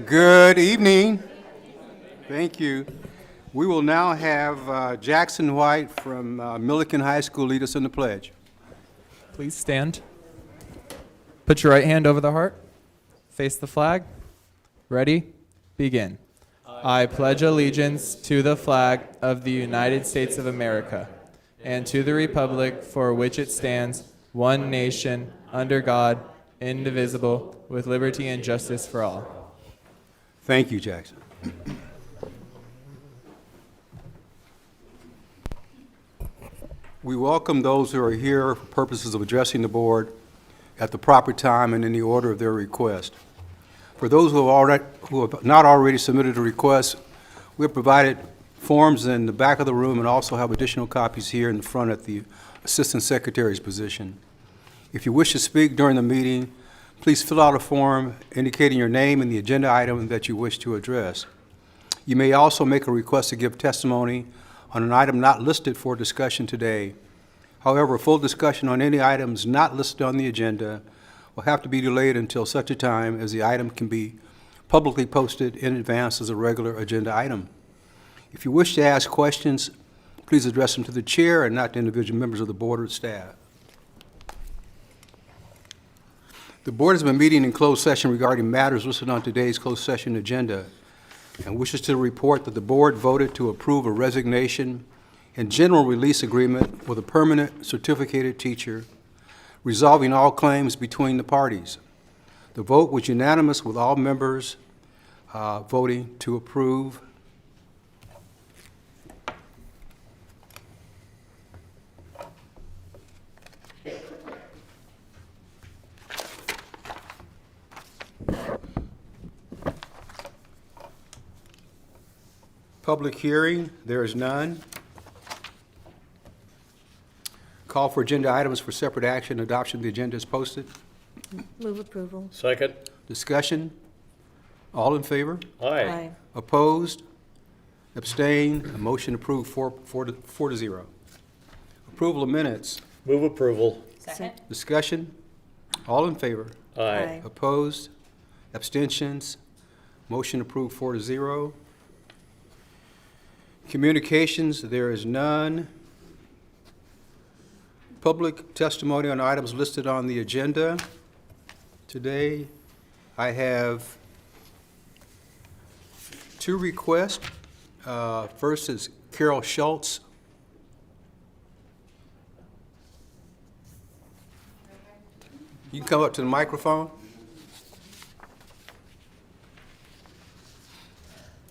Good evening. Thank you. We will now have Jackson White from Milliken High School lead us in the pledge. Please stand. Put your right hand over the heart. Face the flag. Ready? Begin. I pledge allegiance to the flag of the United States of America and to the republic for which it stands, one nation, under God, indivisible, with liberty and justice for all. Thank you, Jackson. We welcome those who are here for purposes of addressing the board at the proper time and in the order of their request. For those who have not already submitted a request, we have provided forms in the back of the room and also have additional copies here in the front at the Assistant Secretary's position. If you wish to speak during the meeting, please fill out a form indicating your name and the agenda item that you wish to address. You may also make a request to give testimony on an item not listed for discussion today. However, full discussion on any items not listed on the agenda will have to be delayed until such a time as the item can be publicly posted in advance as a regular agenda item. If you wish to ask questions, please address them to the chair and not to individual members of the board or staff. The board has been meeting in closed session regarding matters listed on today's closed session agenda and wishes to report that the board voted to approve a resignation and general release agreement with a permanent certificated teacher, resolving all claims between the parties. The vote was unanimous with all members voting to approve. Public hearing, there is none. Call for agenda items for separate action. Adoption of the agenda is posted. Move approval. Second. Discussion. All in favor? Aye. Opposed? Abstained? A motion approved 4-0. Approval of minutes. Move approval. Second. Discussion. All in favor? Aye. Opposed? Abstentions? Motion approved 4-0. Communications, there is none. Public testimony on items listed on the agenda. Today, I have two requests. First is Carol Schultz. You can come up to the microphone.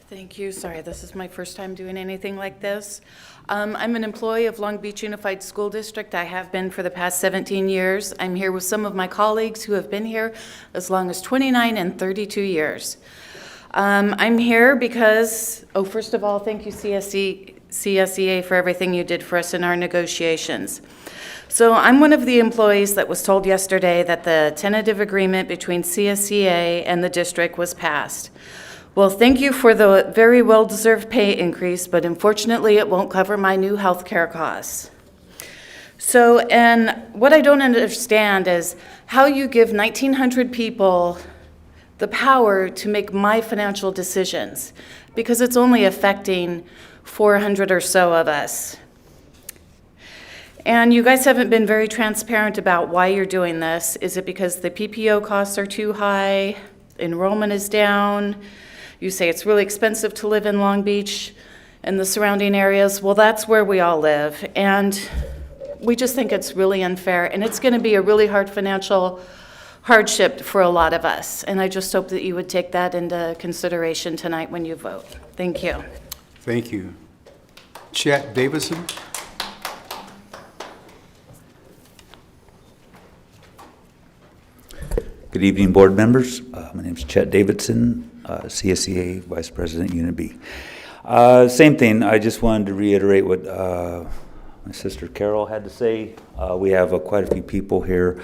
Thank you. Sorry, this is my first time doing anything like this. I'm an employee of Long Beach Unified School District. I have been for the past 17 years. I'm here with some of my colleagues who have been here as long as 29 and 32 years. I'm here because, first of all, thank you CSEA for everything you did for us in our negotiations. So I'm one of the employees that was told yesterday that the tentative agreement between CSEA and the district was passed. Well, thank you for the very well-deserved pay increase, but unfortunately, it won't cover my new health care costs. So, and what I don't understand is how you give 1,900 people the power to make my financial decisions, because it's only affecting 400 or so of us. And you guys haven't been very transparent about why you're doing this. Is it because the PPO costs are too high? Enrollment is down? You say it's really expensive to live in Long Beach and the surrounding areas. Well, that's where we all live. And we just think it's really unfair. And it's going to be a really hard financial hardship for a lot of us. And I just hope that you would take that into consideration tonight when you vote. Thank you. Thank you. Chet Davidson. Good evening, board members. My name is Chet Davidson, CSEA Vice President, Unit B. Same thing, I just wanted to reiterate what my sister Carol had to say. We have quite a few people here,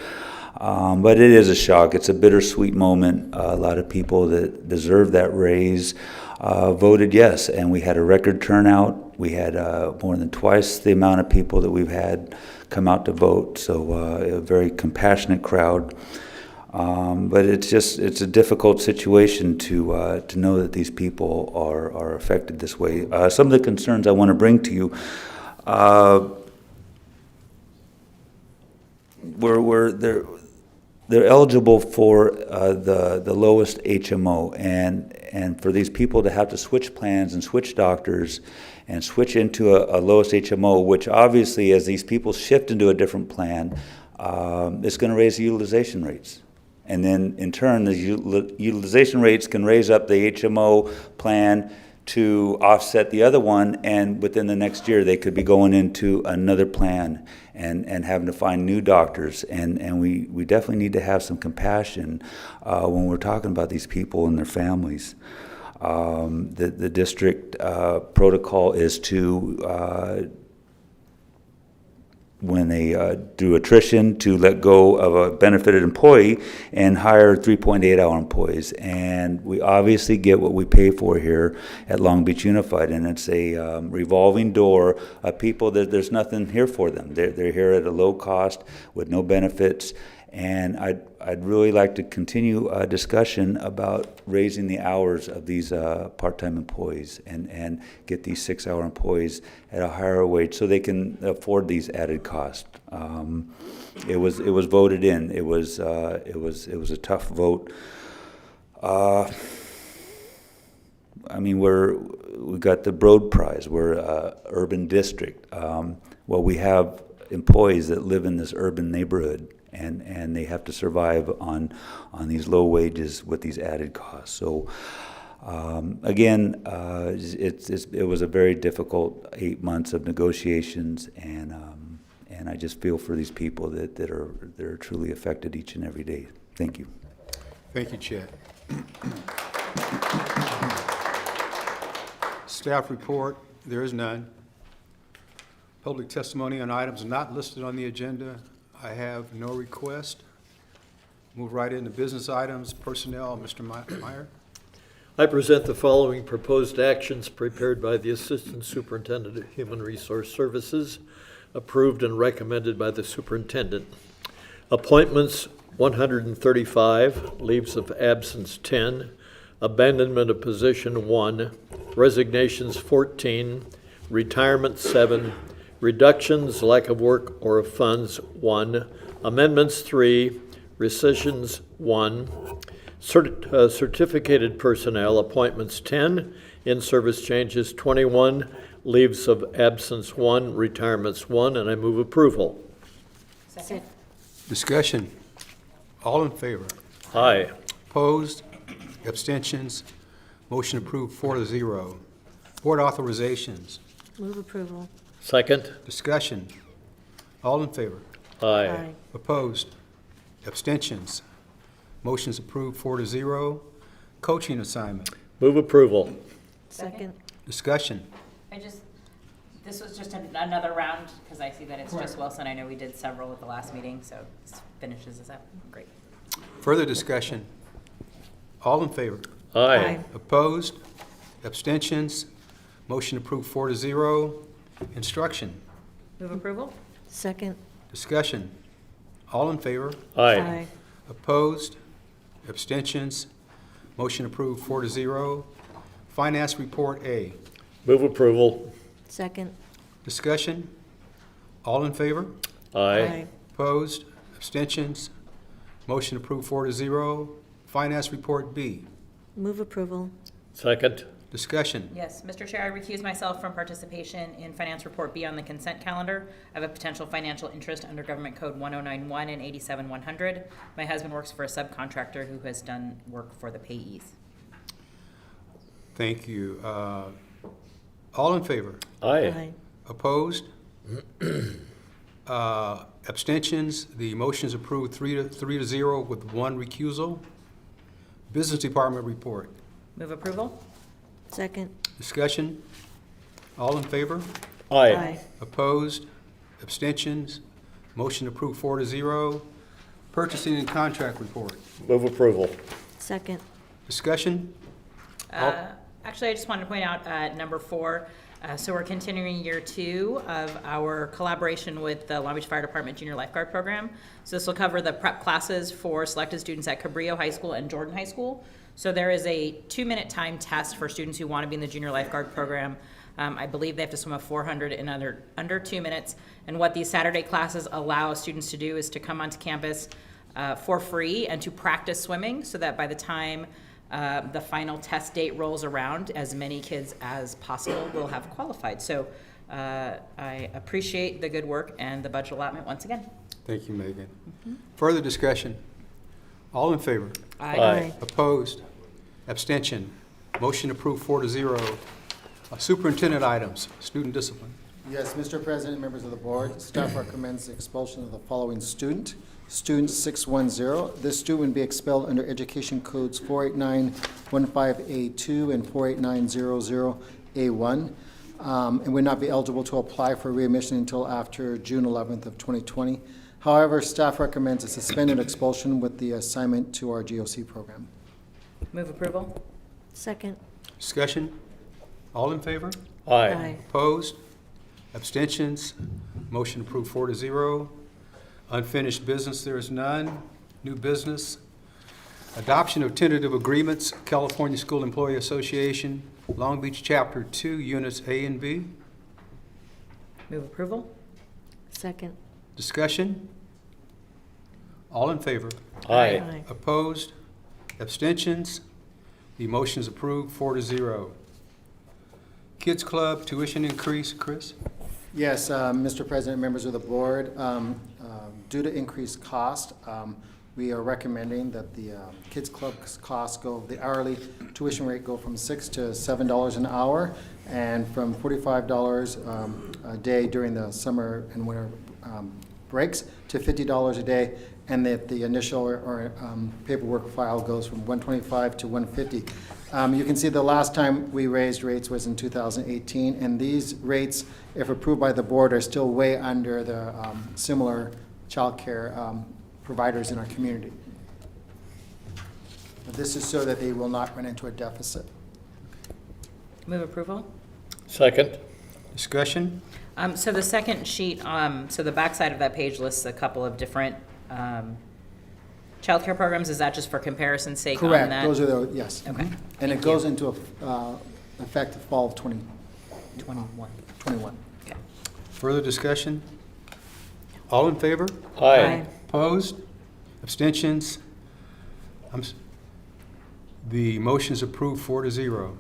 but it is a shock. It's a bittersweet moment. A lot of people that deserve that raise voted yes, and we had a record turnout. We had more than twice the amount of people that we've had come out to vote, so a very compassionate crowd. But it's a difficult situation to know that these people are affected this way. Some of the concerns I want to bring to you, they're eligible for the lowest HMO, and for these people to have to switch plans and switch doctors and switch into a lowest HMO, which obviously as these people shift into a different plan, it's going to raise the utilization rates. And then in turn, the utilization rates can raise up the HMO plan to offset the other one, and within the next year they could be going into another plan and having to find new doctors. And we definitely need to have some compassion when we're talking about these people and their families. The district protocol is to when they do attrition, to let go of a benefited employee and hire 3.8-hour employees. And we obviously get what we pay for here at Long Beach Unified, and it's a revolving door of people that there's nothing here for them. They're here at a low cost with no benefits. And I'd really like to continue a discussion about raising the hours of these part-time employees and get these 6-hour employees at a higher wage so they can afford these added costs. It was voted in. It was a tough vote. I mean, we got the Broad Prize. We're a urban district. Well, we have employees that live in this urban neighborhood, and they have to survive on these low wages with these added costs. So again, it was a very difficult 8 months of negotiations, and I just feel for these people that are truly affected each and every day. Thank you. Thank you, Chet. Staff report, there is none. Public testimony on items not listed on the agenda, I have no request. Move right into business items. Personnel, Mr. Meyer. I present the following proposed actions prepared by the Assistant Superintendent of Human Resource Services, approved and recommended by the Superintendent. Appointments 135, leaves of absence 10, abandonment of position 1, resignations 14, retirement 7, reductions, lack of work or of funds 1, amendments 3, rescissions 1, certificated personnel appointments 10, in-service changes 21, leaves of absence 1, retirements 1, and I move approval. Second. Discussion. All in favor? Aye. Opposed? Abstentions? Motion approved 4-0. Board authorizations. Move approval. Second. Discussion. All in favor? Aye. Opposed? Abstentions? Motion's approved 4-0. Coaching assignment. Move approval. Second. Discussion. This was just another round, because I see that it's just Wilson. I know we did several at the last meeting, so this finishes this up. Great. Further discussion. All in favor? Aye. Opposed? Abstentions? Motion approved 4-0. Instruction. Move approval? Second. Discussion. All in favor? Aye. Opposed? Abstentions? Motion approved 4-0. Finance report A. Move approval. Second. Discussion. All in favor? Aye. Opposed? Abstentions? Motion approved 4-0. Finance report B. Move approval. Second. Discussion. Yes, Mr. Chair, I recuse myself from participation in Finance Report B on the consent calendar. I have a potential financial interest under Government Code 1091 and 87100. My husband works for a subcontractor who has done work for the payees. Thank you. All in favor? Aye. Opposed? Abstentions? The motion is approved 3-0 with 1 recusal. Business Department report. Move approval? Second. Discussion? All in favor? Aye. Opposed? Abstentions? Motion approved 4-0. Purchasing and contract report. Move approval. Second. Discussion? Actually, I just wanted to point out, number 4, So we're continuing year 2 of our collaboration with the Long Beach Fire Department Junior Lifeguard Program. So this will cover the prep classes for selected students at Cabrillo High School and Jordan High School. So there is a 2-minute time test for students who want to be in the Junior Lifeguard Program. I believe they have to swim a 400 in under 2 minutes. And what these Saturday classes allow students to do is to come onto campus for free and to practice swimming so that by the time the final test date rolls around, as many kids as possible will have qualified. So I appreciate the good work and the budget allotment once again. Thank you, Megan. Further discussion? All in favor? Aye. Opposed? Abstention? Motion approved 4-0. Superintendent items, student discipline. Yes, Mr. President, members of the board, staff recommends the expulsion of the following student. Student 610. This student would be expelled under Education Codes 48915A2 and 48900A1, and would not be eligible to apply for readmission until after June 11th of 2020. However, staff recommends a suspended expulsion with the assignment to our GOC program. Move approval. Second. Discussion? All in favor? Aye. Opposed? Abstentions? Motion approved 4-0. Unfinished business, there is none. New business. Adoption of tentative agreements, California School Employee Association, Long Beach Chapter 2, Units A and B. Move approval. Second. Discussion? All in favor? Aye. Opposed? Abstentions? The motion is approved 4-0. Kids Club tuition increase, Chris? Yes, Mr. President, members of the board, due to increased cost, we are recommending that the Kids Club's costs go, the hourly tuition rate go from $6 to $7 an hour, and from $45 a day during the summer and winter breaks to $50 a day, and that the initial or paperwork file goes from $125 to $150. You can see the last time we raised rates was in 2018, and these rates, if approved by the board, are still way under the similar child care providers in our community. This is so that they will not run into a deficit. Move approval. Second. Discussion? So the second sheet, so the backside of that page lists a couple of different childcare programs. Is that just for comparison's sake on Correct, that? those are the, yes. Okay. And Thank it goes into effect the fall of 21. 2021. Okay. Further discussion? All in favor? Aye. Opposed? Abstentions? The motion is approved 4-0.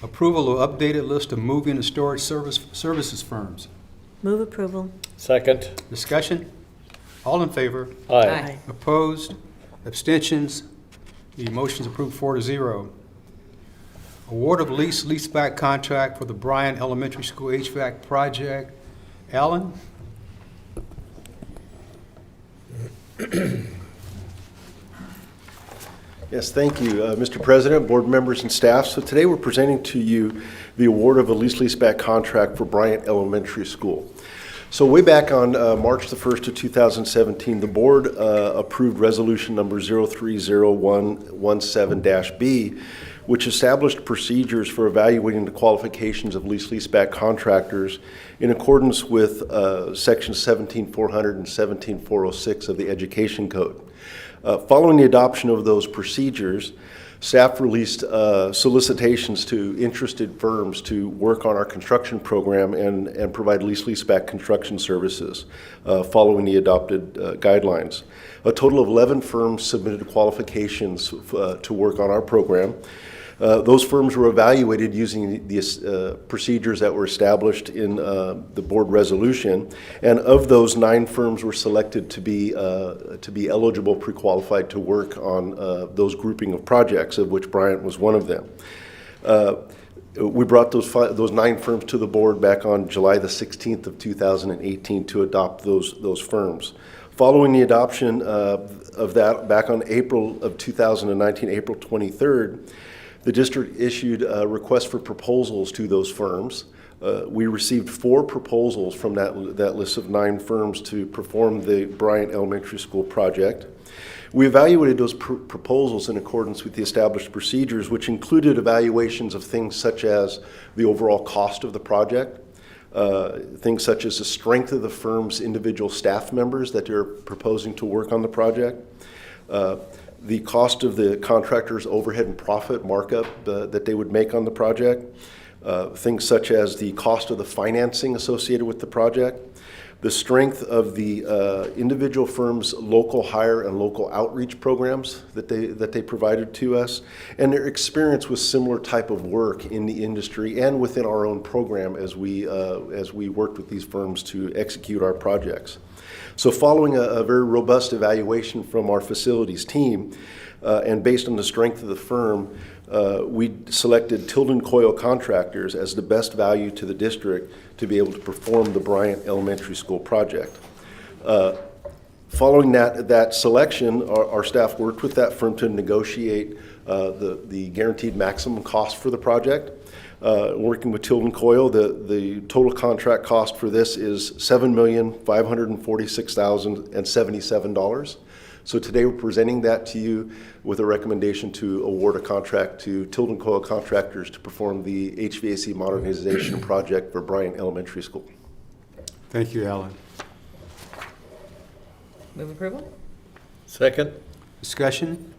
Approval of updated list of moving and storage services firms. Move approval. Second. Discussion? All in favor? Aye. Opposed? Abstentions? The motion is approved 4-0. Award of leaseback contract for the Bryant Elementary School HVAC project. Alan? Yes, thank you, Mr. President, board members, and staff. So today we're presenting to you the award of a leaseback contract for Bryant Elementary School. So way back on March the 1st of 2017, the board approved resolution number 030117-B, which established procedures for evaluating the qualifications of leaseback contractors in accordance with sections 17400 and 17406 of the Education Code. Following the adoption of those procedures, staff released solicitations to interested firms to work on our construction program and provide leaseback construction services following the adopted guidelines. A total of 11 firms submitted qualifications to work on our program. Those firms were evaluated using the procedures that were established in the board resolution, and of those, 9 firms were selected to be eligible, pre-qualified to work on those grouping of projects, of which Bryant was one of them. We brought those 9 firms to the board back on July the 16th of 2018 to adopt those firms. Following the adoption of that back on April of 2019, April 23rd, the district issued a request for proposals to those firms. We received 4 proposals from that list of 9 firms to perform the Bryant Elementary School project. We evaluated those proposals in accordance with the established procedures, which included evaluations of things such as the overall cost of the project, things such as the strength of the firm's individual staff members that they're proposing to work on the project, the cost of the contractor's overhead and profit markup that they would make on the project, things such as the cost of the financing associated with the project, the strength of the individual firm's local hire and local outreach programs that they provided to us, and their experience with similar type of work in the industry and within our own program as we worked with these firms to execute our projects. So following a very robust evaluation from our facilities team, and based on the strength of the firm, we selected Tilden Coyle Contractors as the best value to the district to be able to perform the Bryant Elementary School project. Following that selection, our staff worked with that firm to negotiate the guaranteed maximum cost for the project. Working with Tilden Coyle, the total contract cost for this is $7,546,077. So today we're presenting that to you with a recommendation to award a contract to Tilden Coyle Contractors to perform the HVAC modernization project for Bryant Elementary School. Thank you, Alan. Move approval? Second. Discussion?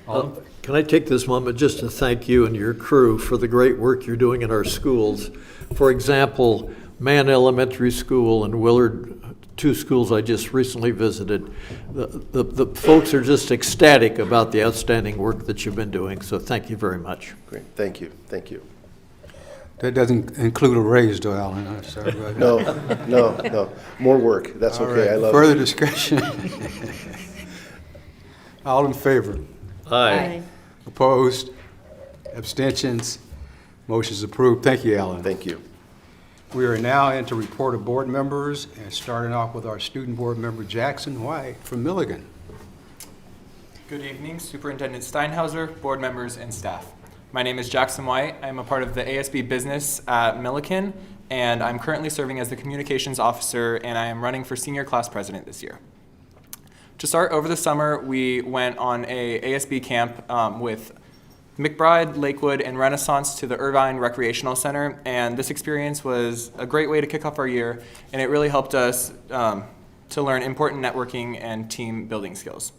Can I take this moment just to thank you and your crew for the great work you're doing in our schools? For example, Mann Elementary School and Willard, two schools I just recently visited. The folks are just ecstatic about the outstanding work that you've been doing, so thank you very much. Great, thank you, thank you. That doesn't include a raise, though, Alan. I'm sorry about that. No, more work, that's All okay, right, I love further it. discussion? All in favor? Aye. Opposed? Abstentions? Motion's approved. Thank you, Alan. Thank you. We are now into report of board members, and starting off with our student board member, Jackson White from Milligan. Good evening, Superintendent Steinhauser, board members, and staff. My name is Jackson White. I am a part of the ASB business at Millikan, and I'm currently serving as the communications officer, and I am running for senior class president this year. To start, over the summer, we went on a ASB camp with McBride, Lakewood, and Renaissance to the Irvine Recreational Center, and this experience was a great way to kick off our year, and it really helped us to learn important networking and team building skills.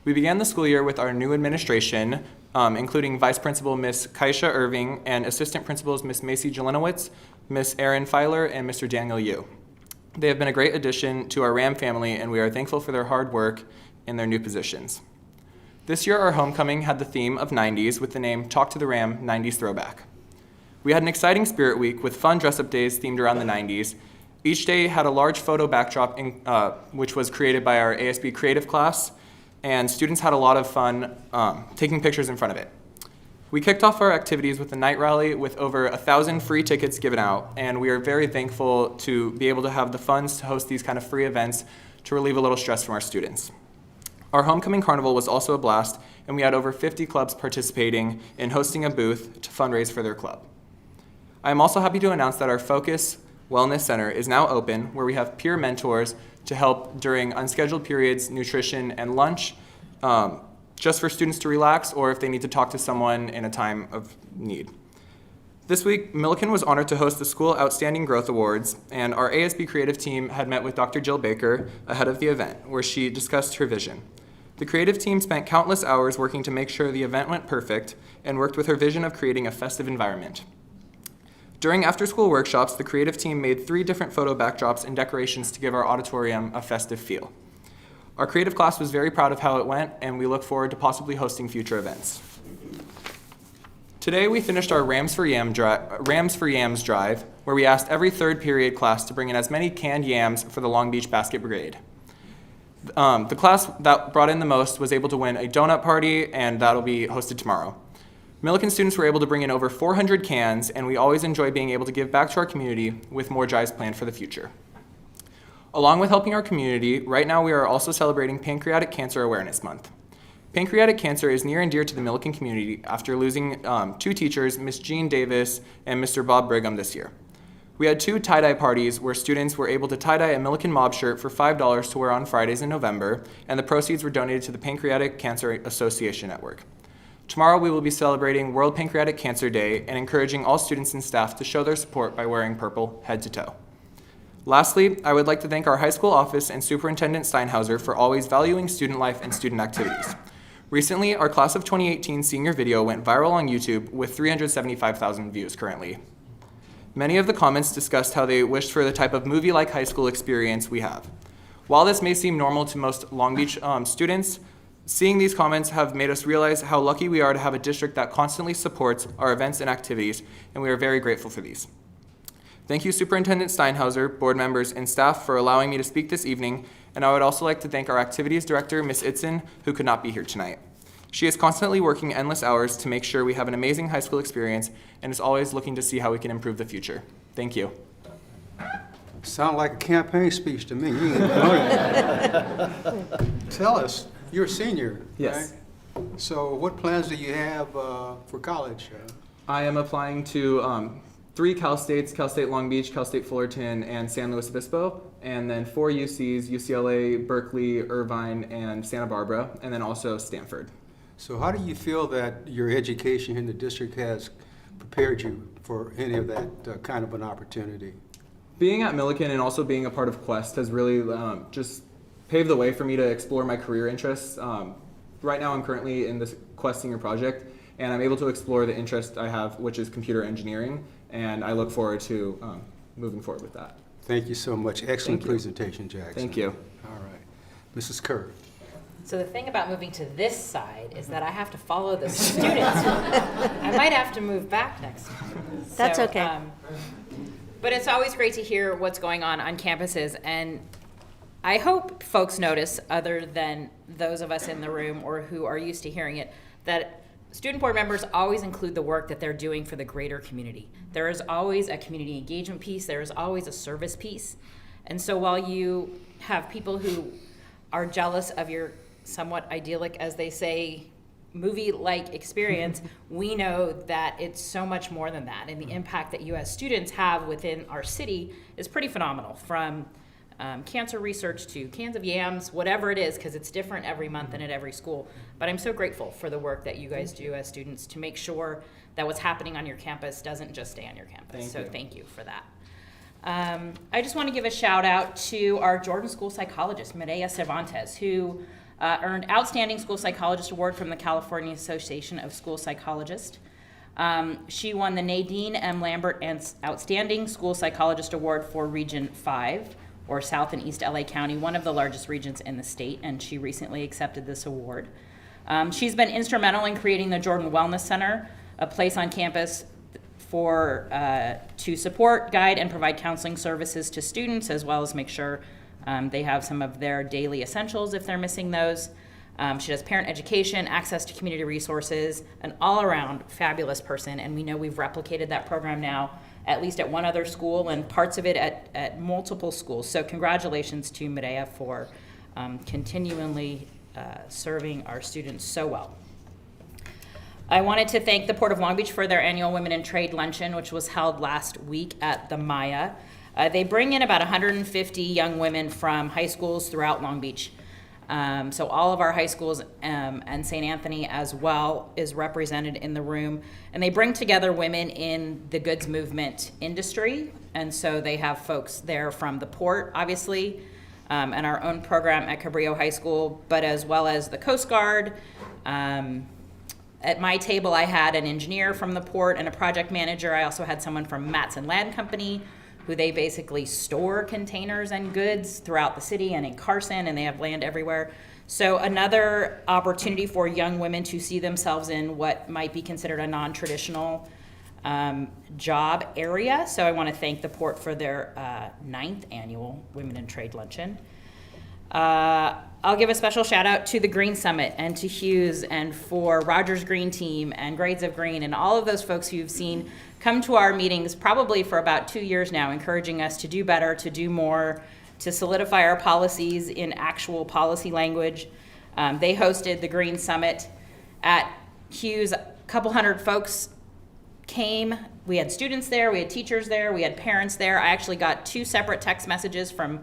We began the school year with our new administration, including Vice Principal Ms. Kaisha Irving and Assistant Principals Ms. Macy Jelenowitz, Ms. Erin Filer, and Mr. Daniel Yu. They have been a great addition to our RAM family, and we are thankful for their hard work in their new positions. This year, our homecoming had the theme of 90s with the name Talk to the Ram 90s Throwback. We had an exciting spirit week with fun dress-up days themed around the 90s. Each day had a large photo backdrop which was created by our ASB creative class, and students had a lot of fun taking pictures in front of it. We kicked off our activities with a night rally with over 1,000 free tickets given out, and we are very thankful to be able to have the funds to host these kind of free events to relieve a little stress from our students. Our homecoming carnival was also a blast, and we had over 50 clubs participating in hosting a booth to fundraise for their club. I am also happy to announce that our Focus Wellness Center is now open, where we have peer mentors to help during unscheduled periods, nutrition, and lunch, just for students to relax or if they need to talk to someone in a time of need. This week, Millikan was honored to host the School Outstanding Growth Awards, and our ASB creative team had met with Dr. Jill Baker ahead of the event, where she discussed her vision. The creative team spent countless hours working to make sure the event went perfect and worked with her vision of creating a festive environment. During after-school workshops, the creative team made 3 different photo backdrops and decorations to give our auditorium a festive feel. Our creative class was very proud of how it went, and we look forward to possibly hosting future events. Today, we finished our Rams for Yams drive, where we asked every third period class to bring in as many canned yams for the Long Beach Basket Brigade. The class that brought in the most was able to win a donut party, and that'll be hosted tomorrow. Millikan students were able to bring in over 400 cans, and we always enjoy being able to give back to our community with more drives planned for the future. Along with helping our community, right now we are also celebrating Pancreatic Cancer Awareness Month. Pancreatic cancer is near and dear to the Millikan community after losing 2 teachers, Ms. Jean Davis and Mr. Bob Brigham, this year. We had 2 tie-dye parties where students were able to tie-dye a Milliken Mob shirt for $5 to wear on Fridays in November, and the proceeds were donated to the Pancreatic Cancer Association Network. Tomorrow we will be celebrating World Pancreatic Cancer Day and encouraging all students and staff to show their support by wearing purple head to toe. Lastly, I would like to thank our high school office and Superintendent Steinhauser for always valuing student life and student activities. Recently, our class of 2018 senior video went viral on YouTube with 375,000 views currently. Many of the comments discussed how they wished for the type of movie-like high school experience we have. While this may seem normal to most Long Beach students, seeing these comments have made us realize how lucky we are to have a district that constantly supports our events and activities, and we are very grateful for these. Thank you, Superintendent Steinhauser, board members, and staff for allowing me to speak this evening, and I would also like to thank our Activities Director, Ms. Itzen, who could not be here tonight. She is constantly working endless hours to make sure we have an amazing high school experience and is always looking to see how we can improve the future. Thank you. Sound like a campaign speech to me. You ain't promoting it. Tell us, you're a senior, Yes. right? So what plans do you have for college? I am applying to 3 Cal States, Cal State Long Beach, Cal State Fullerton, and San Luis Obispo, and then 4 UCs, UCLA, Berkeley, Irvine, and Santa Barbara, and then also Stanford. So how do you feel that your education in the district has prepared you for any of that kind of an opportunity? Being at Milliken and also being a part of Quest has really just paved the way for me to explore my career interests. Right now I'm currently in this Quest Senior Project, and I'm able to explore the interest I have, which is computer engineering, and I look forward to moving forward with that. Thank you so much. Excellent Thank you. presentation, Jackson. Thank you. All right. Mrs. Kerr. So the thing about moving to this side is that I have to follow the students. I might have to move back next time. That's So, okay. But it's always great to hear what's going on campuses, and I hope folks notice, other than those of us in the room or who are used to hearing it, that student board members always include the work that they're doing for the greater community. There is always a community engagement piece, there is always a service piece. And so while you have people who are jealous of your somewhat idyllic, as they say, movie-like experience, we know that it's so much more than that. And the impact that you as students have within our city is pretty phenomenal, from cancer research to cans of yams, whatever it is, because it's different every month and at every school. But I'm so grateful for the work that you guys do as students to make sure that what's happening on your campus doesn't just stay on your campus. Thank you for that. I just want to give a shout out to our Jordan School psychologist, Medea Cervantes, who earned Outstanding School Psychologist Award from the California Association of School Psychologists. She won the Nadine M. Lambert Outstanding School Psychologist Award for Region 5, or South and East LA County, one of the largest regions in the state, and she recently accepted this award. She's been instrumental in creating the Jordan Wellness Center, a place on campus to support, guide, and provide counseling services to students, as well as make sure they have some of their daily essentials if they're missing those. She does parent education, access to community resources, an all-around fabulous person, and we know we've replicated that program now at least at one other school and parts of it at multiple schools. So congratulations to Medea for continually serving our students so well. I wanted to thank the Port of Long Beach for their annual Women in Trade Luncheon, which was held last week at the Maya. They bring in about 150 young women from high schools throughout Long Beach. So all of our high schools and St. Anthony as well is represented in the room. And they bring together women in the goods movement industry. And so they have folks there from the port, obviously, and our own program at Cabrillo High School, but as well as the Coast Guard. At my table, I had an engineer from the port and a project manager. I also had someone from Matson Land Company, who they basically store containers and goods throughout the city and in Carson, and they have land everywhere. So another opportunity for young women to see themselves in what might be considered a non-traditional job area. So I want to thank the Port for their 9th annual Women in Trade Luncheon. I'll give a special shout out to the Green Summit and to Hughes and for Rogers Green Team and Grades of Green and all of those folks who you've seen come to our meetings probably for about 2 years now, encouraging us to do better, to do more, to solidify our policies in actual policy language. They hosted the Green Summit at Hughes. A couple hundred folks came. We had students there, we had teachers there, we had parents there. I actually got 2 separate text messages from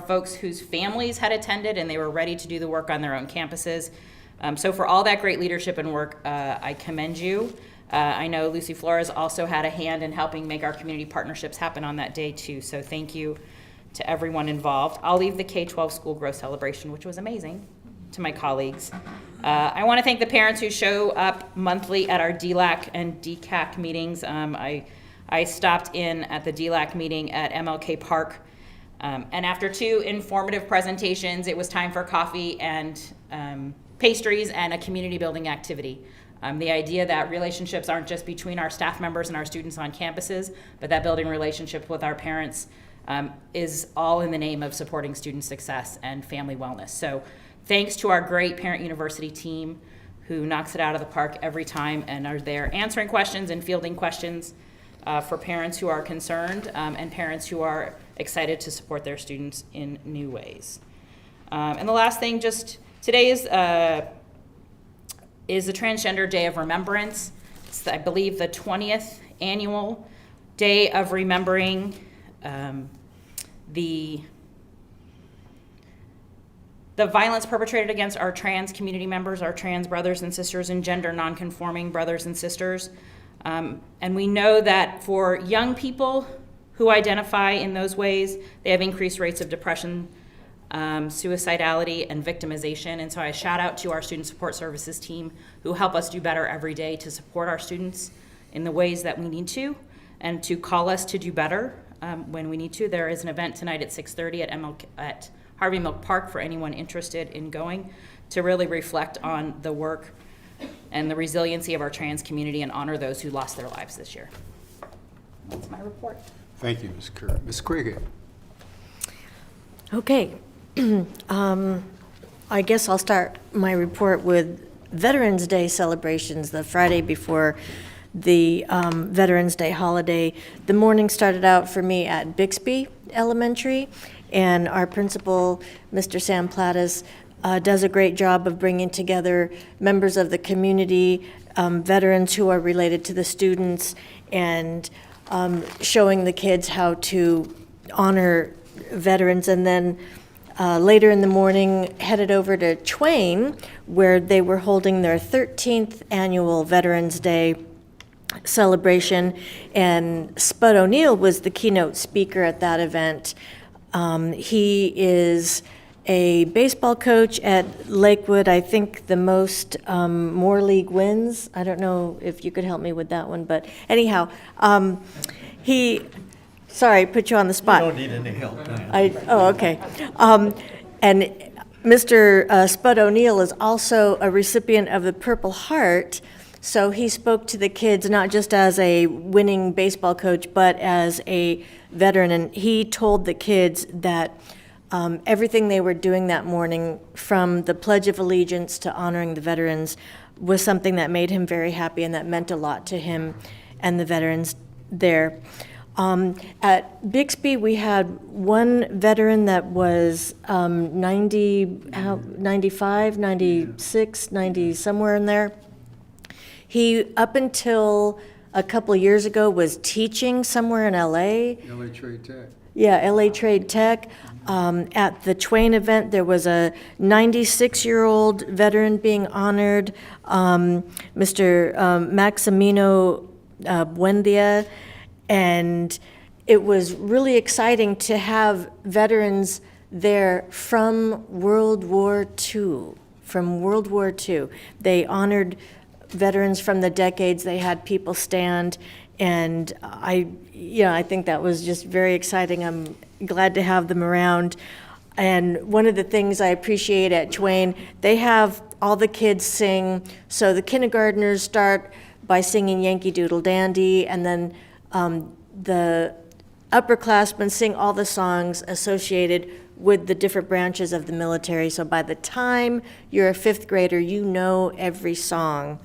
folks whose families had attended and they were ready to do the work on their own campuses. So for all that great leadership and work, I commend you. I know Lucy Flores also had a hand in helping make our community partnerships happen on that day too. So thank you to everyone involved. I'll leave the K-12 school growth celebration, which was amazing, to my colleagues. I want to thank the parents who show up monthly at our DLAC and DCAC meetings. I stopped in at the DLAC meeting at MLK Park, and after 2 informative presentations, it was time for coffee and pastries and a community building activity. The idea that relationships aren't just between our staff members and our students on campuses, but that building relationships with our parents is all in the name of supporting student success and family wellness. So thanks to our great Parent University team who knocks it out of the park every time and are there answering questions and fielding questions for parents who are concerned and parents who are excited to support their students in new ways. And the last thing, just today is the Transgender Day of Remembrance. It's, I believe, the 20th annual day of remembering the violence perpetrated against our trans community members, our trans brothers and sisters, and gender nonconforming brothers and sisters. And we know that for young people who identify in those ways, they have increased rates of depression, suicidality, and victimization. And so I shout out to our student support services team who help us do better every day to support our students in the ways that we need to and to call us to do better when we need to. There is an event tonight at 6:30 at Harvey Milk Park for anyone interested in going to really reflect on the work and the resiliency of our trans community and honor those who lost their lives this year. That's my report. Thank you, Ms. Kerr. Ms. Krieger. Okay. I guess I'll start my report with Veterans Day celebrations, the Friday before the Veterans Day holiday. The morning started out for me at Bixby Elementary, and our principal, Mr. Sam Plattis, does a great job of bringing together members of the community, veterans who are related to the students, and showing the kids how to honor veterans. And then later in the morning, headed over to Twain, where they were holding their 13th annual Veterans Day celebration, and Spud O'Neill was the keynote speaker at that event. He is a baseball coach at Lakewood. I think the most more league wins. I don't know if you could help me with that one, but anyhow, sorry, put you on the spot. You don't need any help. Okay. And Mr. Spud O'Neill is also a recipient of the Purple Heart, so he spoke to the kids not just as a winning baseball coach, but as a veteran, and he told the kids that everything they were doing that morning, from the Pledge of Allegiance to honoring the veterans, was something that made him very happy and that meant a lot to him and the veterans there. At Bixby, we had one veteran that was 95, 96, 90, somewhere in there. He, up until a couple of years ago, was teaching somewhere in LA. LA Trade Tech. Yeah, LA Trade Tech. At the Twain event, there was a 96-year-old veteran being honored, Mr. Maximino Buendia, and it was really exciting to have veterans there from World War II. They honored veterans from the decades. They had people stand, and I think that was just very exciting. I'm glad to have them around. And one of the things I appreciate at Twain, they have all the kids sing. So the kindergartners start by singing Yankee Doodle Dandy, and then the upperclassmen sing all the songs associated with the different branches of the military. So by the time you're a fifth grader, you know every song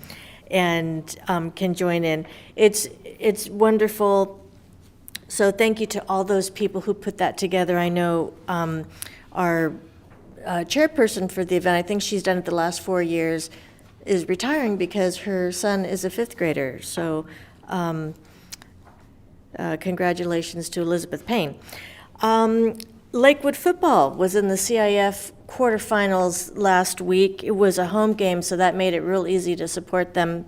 and can join in. It's wonderful. So thank you to all those people who put that together. I know our chairperson for the event, I think she's done it the last 4 years, is retiring because her son is a fifth grader. So Congratulations to Elizabeth Payne. Lakewood football was in the CIF quarterfinals last week. It was a home game, so that made it real easy to support them.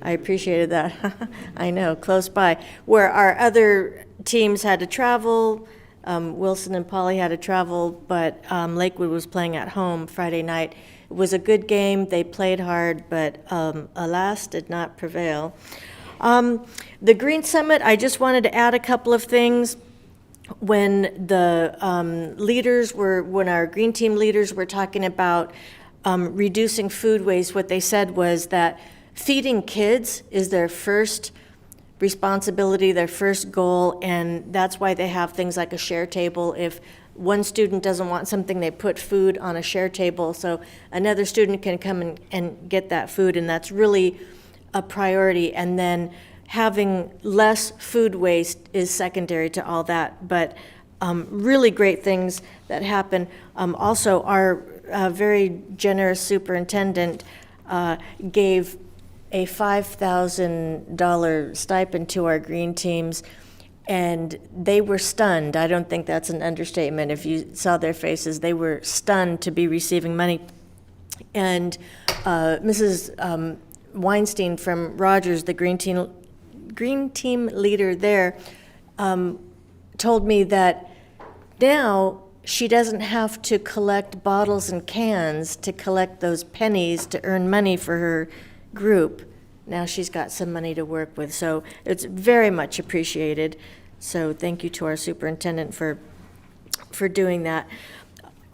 I appreciated that. I know, close by. Where our other teams had to travel, Wilson and Polly had to travel, but Lakewood was playing at home Friday night. It was a good game. They played hard, but alas, did not prevail. The Green Summit, I just wanted to add a couple of things. When the when our Green Team leaders were talking about reducing food waste, what they said was that feeding kids is their first responsibility, their first goal, and that's why they have things like a share table. If one student doesn't want something, they put food on a share table so another student can come and get that food, and that's really a priority. And then having less food waste is secondary to all that, but really great things that happen. Also, our very generous superintendent gave a $5,000 stipend to our green teams, and they were stunned. I don't think that's an understatement. If you saw their faces, they were stunned to be receiving money. And Mrs. Weinstein from Rogers, the green team leader there, told me that now she doesn't have to collect bottles and cans to collect those pennies to earn money for her group. Now she's got some money to work with, so it's very much appreciated. So thank you to our superintendent for doing that.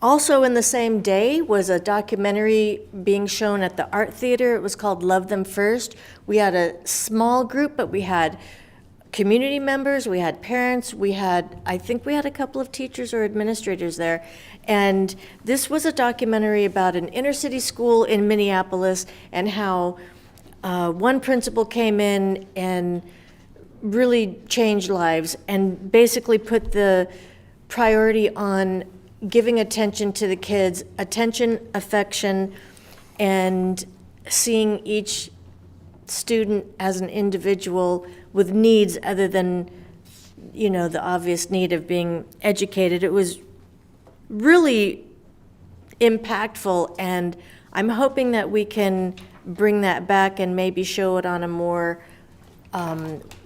Also in the same day was a documentary being shown at the Art Theater. It was called Love Them First. We had a small group, but we had community members, we had parents, I think we had a couple of teachers or administrators there. And this was a documentary about an inner city school in Minneapolis and how one principal came in and really changed lives and basically put the priority on giving attention to the kids, attention, affection, and seeing each student as an individual with needs other than, the obvious need of being educated. It was really impactful, and I'm hoping that we can bring that back and maybe show it on a more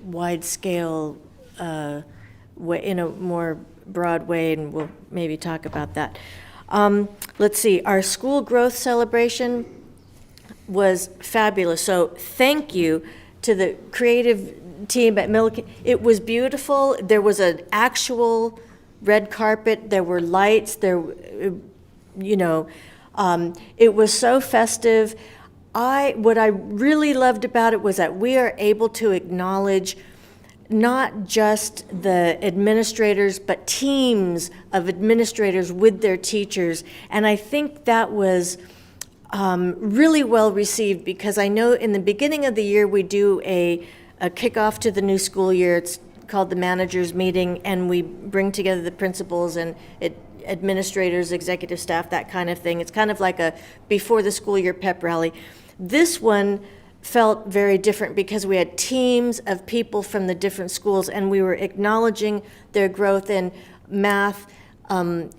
wide scale, in a more broad way, and we'll maybe talk about that. Let's see, our school growth celebration was fabulous. So thank you to the creative team at Milliken. It was beautiful. There was an actual red carpet. There were lights. It was so festive. What I really loved about it was that we are able to acknowledge not just the administrators, but teams of administrators with their teachers. And I think that was really well received, because I know in the beginning of the year we do a kickoff to the new school year. It's called the managers meeting, and we bring together the principals and administrators, executive staff, that kind of thing. It's kind of like a before the school year pep rally. This one felt very different because we had teams of people from the different schools, and we were acknowledging their growth in math,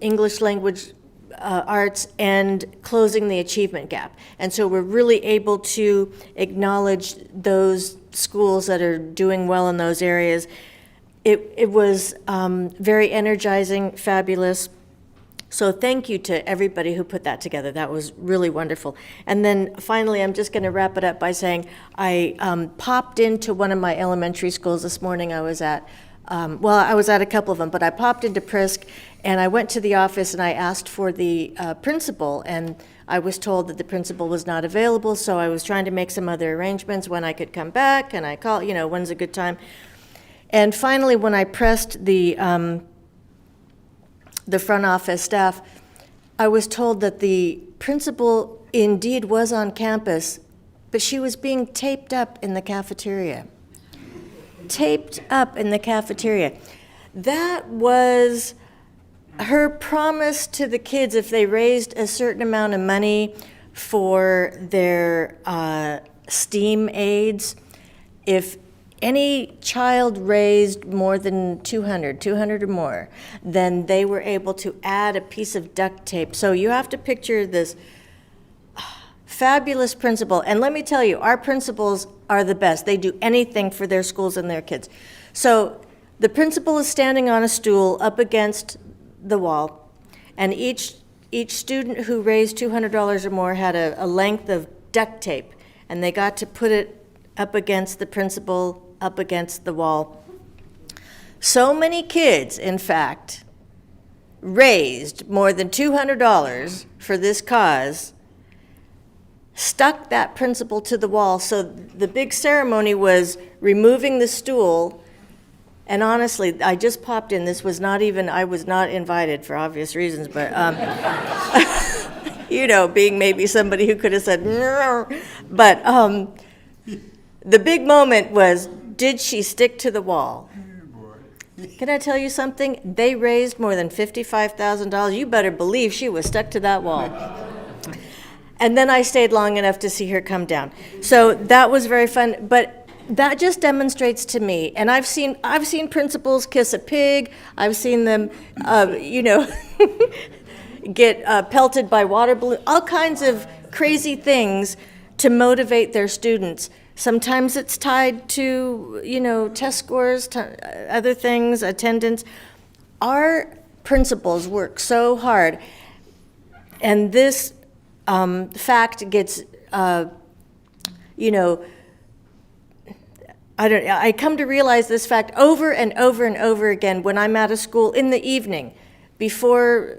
English language arts, and closing the achievement gap. And so we're really able to acknowledge those schools that are doing well in those areas. It was very energizing, fabulous. So thank you to everybody who put that together. That was really wonderful. And then finally, I'm just going to wrap it up by saying I popped into one of my elementary schools this morning. I was at I was at a couple of them, but I popped into Prisk, and I went to the office and I asked for the principal, and I was told that the principal was not available, so I was trying to make some other arrangements when I could come back, and I called, when's a good time. And finally, when I pressed the front office staff, I was told that the principal indeed was on campus, but she was being taped up in the cafeteria. Taped up in the cafeteria. That was her promise to the kids if they raised a certain amount of money for their STEAM aids. If any child raised more than 200 or more, then they were able to add a piece of duct tape. So you have to picture this fabulous principal. And let me tell you, our principals are the best. They do anything for their schools and their kids. So the principal is standing on a stool up against the wall, and each student who raised $200 or more had a length of duct tape, and they got to put it up against the principal, up against the wall. So many kids, in fact, raised more than $200 for this cause, stuck that principal to the wall. So the big ceremony was removing the stool. And honestly, I just popped in. This was not even, I was not invited for obvious reasons, but, you know, being maybe somebody who could have said, no. But the big moment was, did she stick to the wall? Can I tell you something? They raised more than $55,000. You better believe she was stuck to that wall. And then I stayed long enough to see her come down. So that was very fun. But that just demonstrates to me, and I've seen principals kiss a pig. I've seen them, get pelted by water balloons, all kinds of crazy things to motivate their students. Sometimes it's tied to, test scores, other things, attendance. Our principals work so hard, and this fact gets, I come to realize this fact over and over and over again when I'm at a school in the evening, before,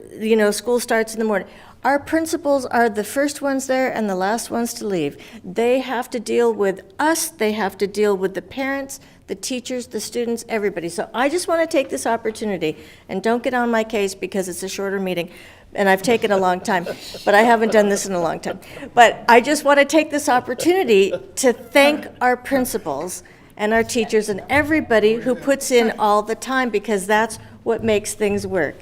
school starts in the morning. Our principals are the first ones there and the last ones to leave. They have to deal with us, they have to deal with the parents, the teachers, the students, everybody. So I just want to take this opportunity, and don't get on my case because it's a shorter meeting, and I've taken a long time, but I haven't done this in a long time. But I just want to take this opportunity to thank our principals and our teachers and everybody who puts in all the time, because that's what makes things work.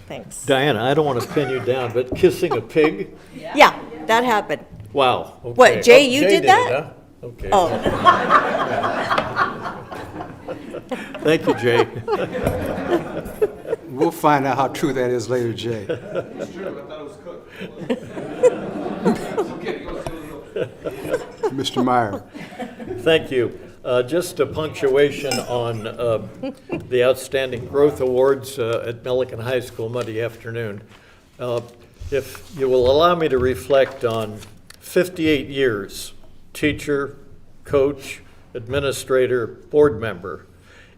Thanks. Diana, I don't want to pin you down, but kissing a pig? Yeah, that happened. Wow. Okay. What, Jay, you Jay did that? Huh? Okay. Oh, Thank you, Jay. We'll find out how true that is later, Jay. Mr. Meyer. Thank you. Just a punctuation on the Outstanding Growth Awards at Millikan High School Monday afternoon. If you will allow me to reflect on 58 years, teacher, coach, administrator, board member,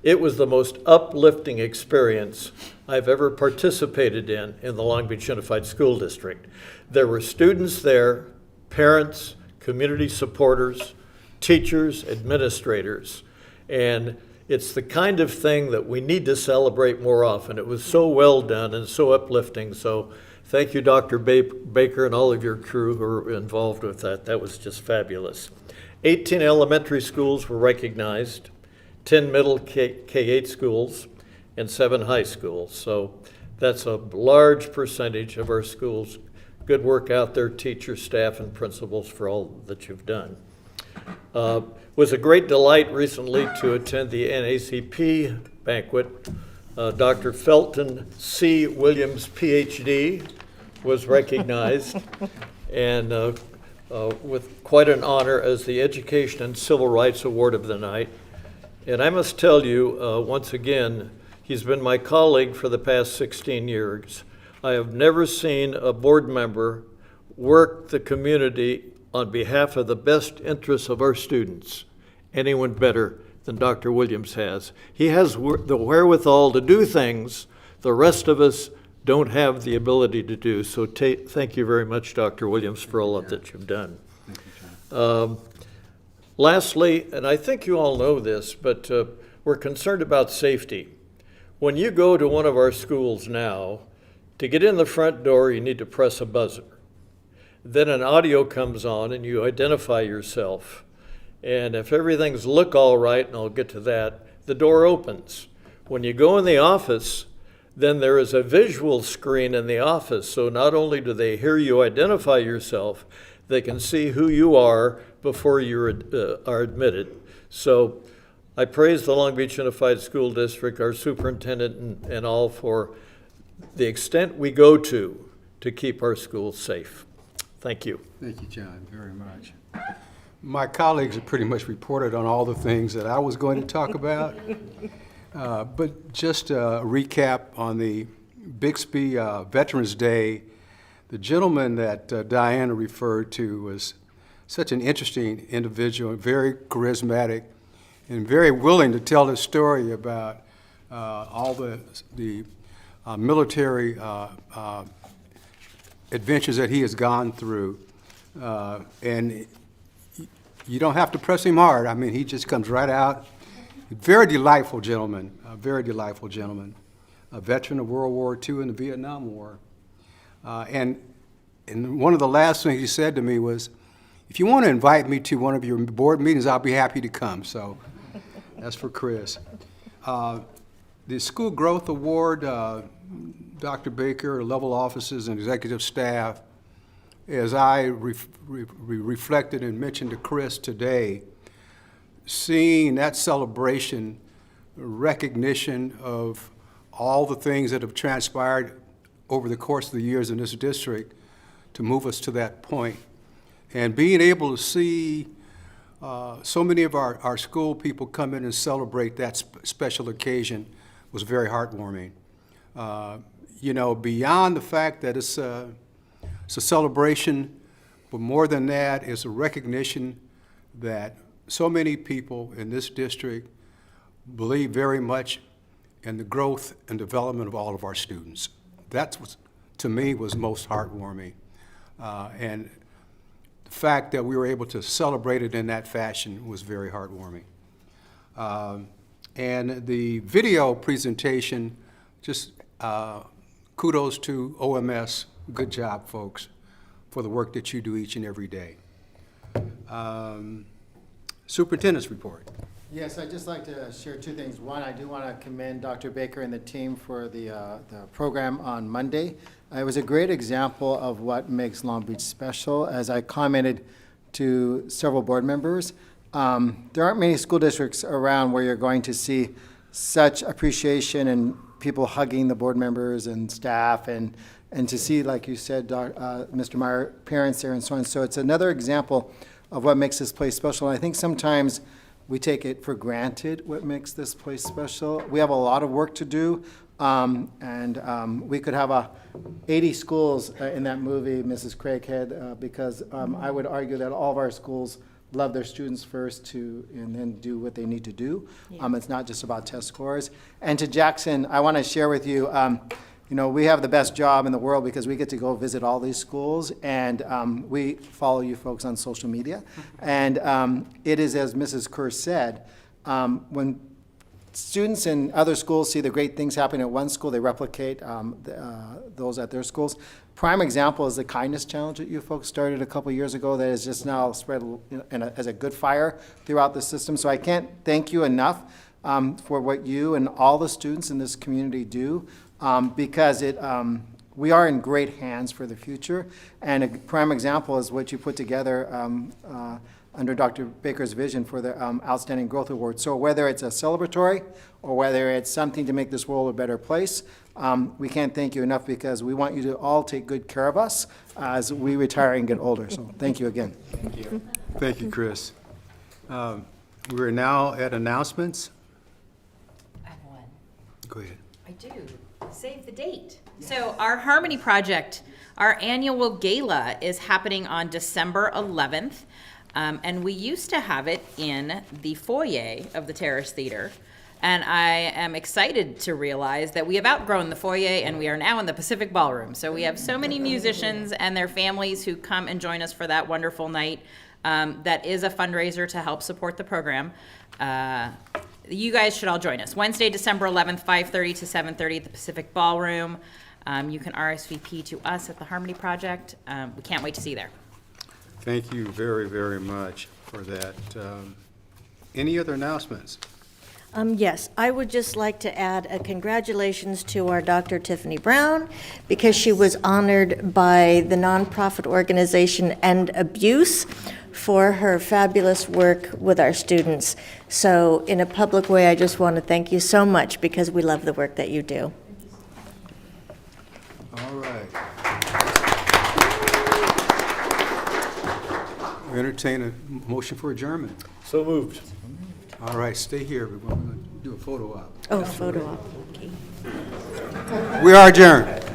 it was the most uplifting experience I've ever participated in the Long Beach Unified School District. There were students there, parents, community supporters, teachers, administrators, and it's the kind of thing that we need to celebrate more often. It was so well done and so uplifting, so thank you, Dr. Baker, and all of your crew who were involved with that. That was just fabulous. 18 elementary schools were recognized, 10 middle K-8 schools, and 7 high schools, so that's a large percentage of our schools. Good work out there, teachers, staff, and principals, for all that you've done. It was a great delight recently to attend the NACP banquet. Dr. Felton C. Williams, PhD, was recognized, and with quite an honor as the Education and Civil Rights Award of the night. And I must tell you, once again, he's been my colleague for the past 16 years. I have never seen a board member work the community on behalf of the best interests of our students, anyone better than Dr. Williams has. He has the wherewithal to do things the rest of us don't have the ability to do. So thank you very much, Dr. Williams, for all that you've done. Lastly, and I think you all know this, but we're concerned about safety. When you go to one of our schools now, to get in the front door, you need to press a buzzer. Then an audio comes on and you identify yourself. And if everything's look all right, and I'll get to that, the door opens. When you go in the office, then there is a visual screen in the office. So not only do they hear you identify yourself, they can see who you are before you are admitted. So I praise the Long Beach Unified School District, our superintendent, and all for the extent we go to keep our schools safe. Thank you. Thank you, John, very much. My colleagues have pretty much reported on all the things that I was going to talk about. But just a recap on the Bixby Veterans Day, the gentleman that Diana referred to was such an interesting individual, very charismatic, and very willing to tell his story about all the military adventures that he has gone through. And you don't have to press him hard. I mean, he just comes right out. Very delightful gentleman, a very delightful gentleman. A veteran of World War II and the Vietnam War. And one of the last things he said to me was, if you want to invite me to one of your board meetings, I'll be happy to come. So that's for Chris. The School Growth Award, Dr. Baker, level officers and executive staff, as I reflected and mentioned to Chris today, seeing that celebration, recognition of all the things that have transpired over the course of the years in this district to move us to that point. And being able to see so many of our school people come in and celebrate that special occasion was very heartwarming. You know, beyond the fact that it's a celebration, but more than that, it's a recognition that so many people in this district believe very much in the growth and development of all of our students. That's what, to me, was most heartwarming. And the fact that we were able to celebrate it in that fashion was very heartwarming. And the video presentation, just kudos to OMS. Good job, folks, for the work that you do each and every day. Superintendent's report. Yes, I'd just like to share two things. One, I do want to commend Dr. Baker and the team for the program on Monday. It was a great example of what makes Long Beach special. As I commented to several board members, there aren't many school districts around where you're going to see such appreciation and people hugging the board members and staff, and to see, like you said, Mr. Meyer, parents there and so on. So it's another example of what makes this place special. And I think sometimes we take it for granted what makes this place special. We have a lot of work to do, and we could have 80 schools in that movie, Mrs. Craighead, because I would argue that all of our schools love their students first and then do what they need to do. Yeah. It's not just about test scores. And to Jackson, I want to share with you, you know, we have the best job in the world because we get to go visit all these schools, and we follow you folks on social media. And it is, as Mrs. Kerr said, when students in other schools see the great things happening at one school, they replicate those at their schools. Prime example is the Kindness Challenge that you folks started a couple years ago that has just now spread as a good fire throughout the system. So I can't thank you enough for what you and all the students in this community do. Because we are in great hands for the future. And a prime example is what you put together under Dr. Baker's vision for the Outstanding Growth Award. So whether it's a celebratory or whether it's something to make this world a better place, we can't thank you enough because we want you to all take good care of us as we retire and get older. So thank you again. Thank you. Thank you, Chris. We're now at announcements. I have one. Go ahead. I do. Save the date. So our Harmony Project, our annual gala is happening on December 11th. And we used to have it in the foyer of the Terrace Theater. And I am excited to realize that we have outgrown the foyer and we are now in the Pacific Ballroom. So we have so many musicians and their families who come and join us for that wonderful night. That is a fundraiser to help support the program. You guys should all join us. Wednesday, December 11th, 5:30 to 7:30 at the Pacific Ballroom. You can RSVP to us at the Harmony Project. We can't wait to see you there. Thank you very, very much for that. Any other announcements? Yes, I would just like to add a congratulations to our Dr. Tiffany Brown because she was honored by the nonprofit organization End Abuse for her fabulous work with our students. So in a public way, I just want to thank you so much because we love the work that you do. All right. We entertain a motion for adjournment. So moved. All right, stay here, everyone. We're going to do a photo op. Oh, photo op. Okay. We are adjourned.